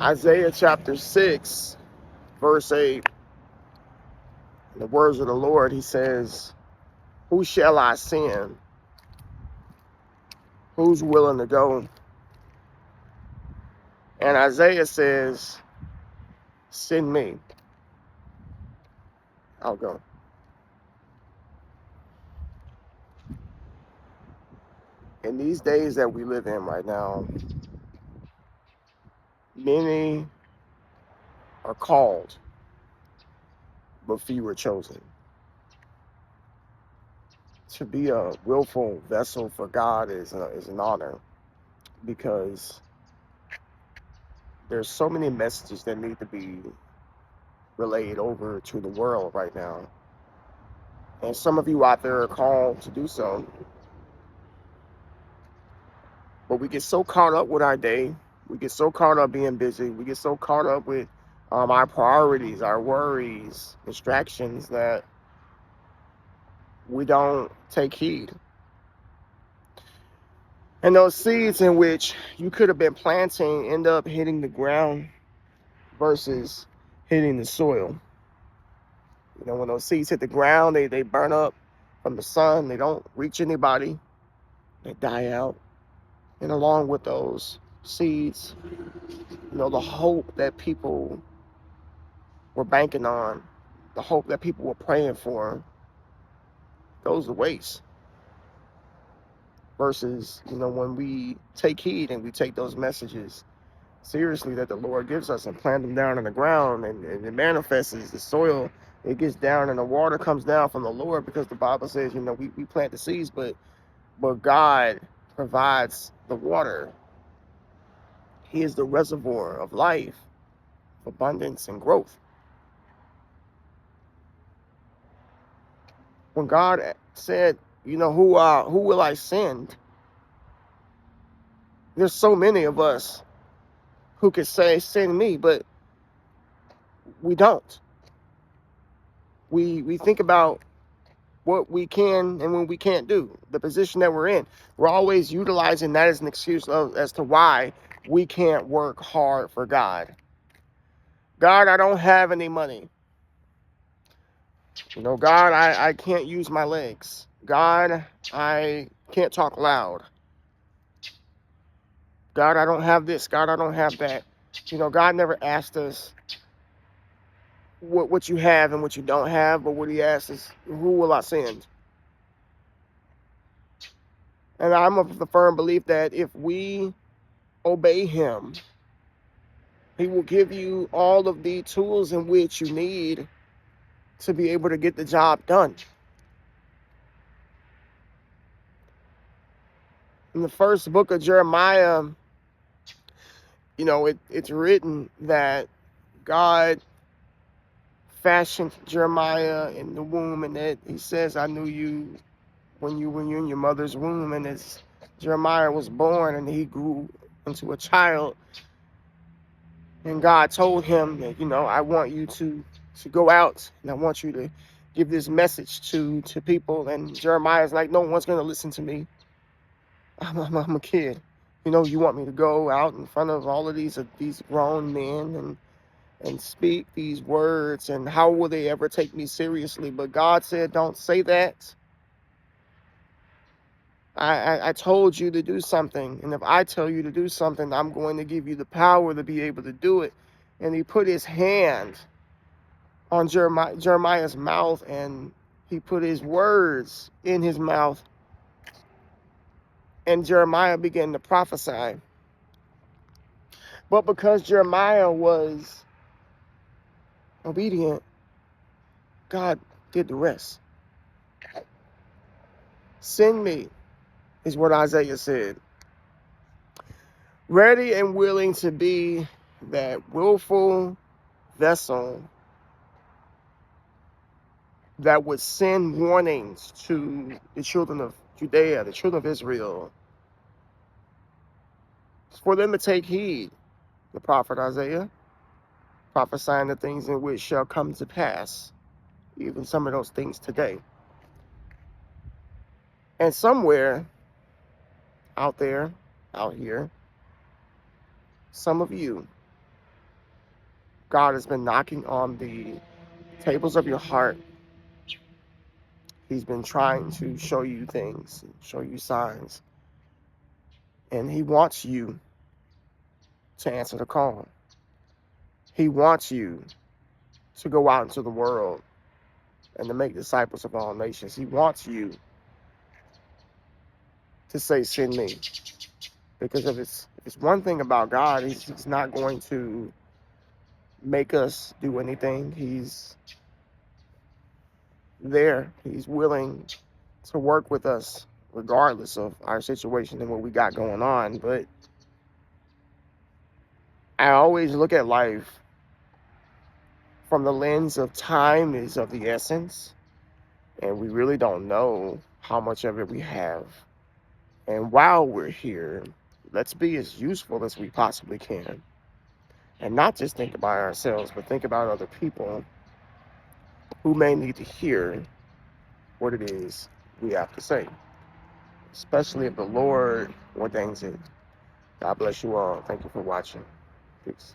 Isaiah chapter 6, verse 8, in the words of the Lord, he says, "Who shall I send? Who's willing to go?" And Isaiah says, "Send me. I'll go." In these days that we live in right now, many are called, but few are chosen. To be a willful vessel for God is an honor, because there's so many messages that need to be relayed over to the world right now. And some of you out there are called to do so. But we get so caught up with our day. We get so caught up being busy. We get so caught up with our priorities, our worries, distractions, that we don't take heed. And those seeds in which you could have been planting end up hitting the ground versus hitting the soil. You know, when those seeds hit the ground, they burn up from the sun. They don't reach anybody. They die out. And along with those seeds, you know, the hope that people were banking on, the hope that people were praying for, goes to waste. Versus, you know, when we take heed and we take those messages seriously that the Lord gives us and plant them down in the ground, and it manifests as the soil, it gets down and the water comes down from the Lord, because the Bible says, you know, we plant the seeds, but God provides the water. He is the reservoir of life, abundance, and growth. When God said, you know, who will I send? There's so many of us who could say, send me, but we don't. We think about what we can and when we can't do, the position that we're in. We're always utilizing that as an excuse as to why we can't work hard for God. God, I don't have any money. You know, God, I can't use my legs. God, I can't talk loud. God, I don't have this. God, I don't have that. You know, God never asked us what you have and what you don't have, but what he asks is, who will I send? And I'm of the firm belief that if we obey him, he will give you all of the tools in which you need to be able to get the job done. In the first book of Jeremiah, you know, it's written that God fashioned Jeremiah in the womb, and that he says, I knew you when you were in your mother's womb. And as Jeremiah was born and he grew into a child, and God told him that, you know, I want you to go out, and I want you to give this message to people. And Jeremiah's like, no one's going to listen to me. I'm a kid. You know, you want me to go out in front of all of these grown men and speak these words, and how will they ever take me seriously? But God said, don't say that. I told you to do something, and if I tell you to do something, I'm going to give you the power to be able to do it. And he put his hand on Jeremiah's mouth, and he put his words in his mouth, and Jeremiah began to prophesy. But because Jeremiah was obedient, God did the rest. Send me, is what Isaiah said. Ready and willing to be that willful vessel that would send warnings to the children of Judea, the children of Israel, for them to take heed. The prophet Isaiah prophesying the things in which shall come to pass, even some of those things today. And somewhere out there, out here, some of you God has been knocking on the tables of your heart. He's been trying to show you things, show you signs. And he wants you to answer the call. He wants you to go out into the world and to make disciples of all nations. He wants you to say, send me. Because if it's one thing about God, he's not going to make us do anything. He's there. He's willing to work with us regardless of our situation and what we got going on. But I always look at life from the lens of time is of the essence, and we really don't know how much of it we have. And while we're here, let's be as useful as we possibly can. And not just think about ourselves, but think about other people who may need to hear what it is we have to say, especially if the Lord ordains it. God bless you all. Thank you for watching. Peace.